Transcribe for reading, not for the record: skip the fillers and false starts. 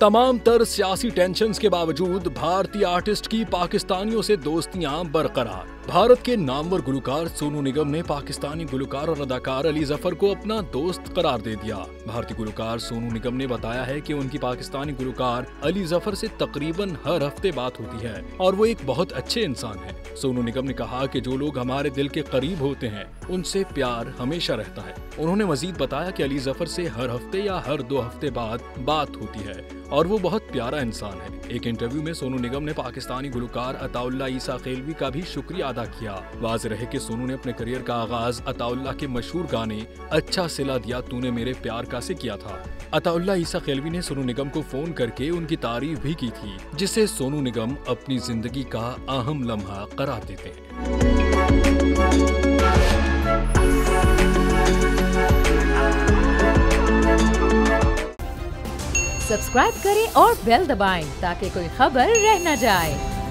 तमाम तर सियासी टेंशन्स के बावजूद भारतीय आर्टिस्ट की पाकिस्तानियों से दोस्तियां बरकरार। भारत के नामवर गुलकार सोनू निगम ने पाकिस्तानी गुलकार और अदाकार अली जफर को अपना दोस्त करार दे दिया। भारतीय गुलकार सोनू निगम ने बताया है कि उनकी पाकिस्तानी गुलकार अली जफर से तकरीबन हर हफ्ते बात होती है और वो एक बहुत अच्छे इंसान है। सोनू निगम ने कहा कि जो लोग हमारे दिल के करीब होते हैं उनसे प्यार हमेशा रहता है। उन्होंने मजीद बताया कि अली जफर से हर हफ्ते या हर 2 हफ्ते बाद बात होती है और वो बहुत प्यारा इंसान है। एक इंटरव्यू में सोनू निगम ने पाकिस्तानी गुलकार अताउल्लाह ईसा खेलवी का भी शुक्रिया अदा किया। वाज़ेह रहे कि सोनू ने अपने करियर का आगाज अताउल्लाह के मशहूर गाने अच्छा सिला दिया तूने मेरे प्यार का से किया था। अताउल्लाह ईसा खेलवी ने सोनू निगम को फोन करके उनकी तारीफ भी की थी, जिसे सोनू निगम अपनी जिंदगी का अहम लम्हा करार देते हैं। सब्सक्राइब करें और बेल दबाएं ताकि कोई खबर रह न जाए।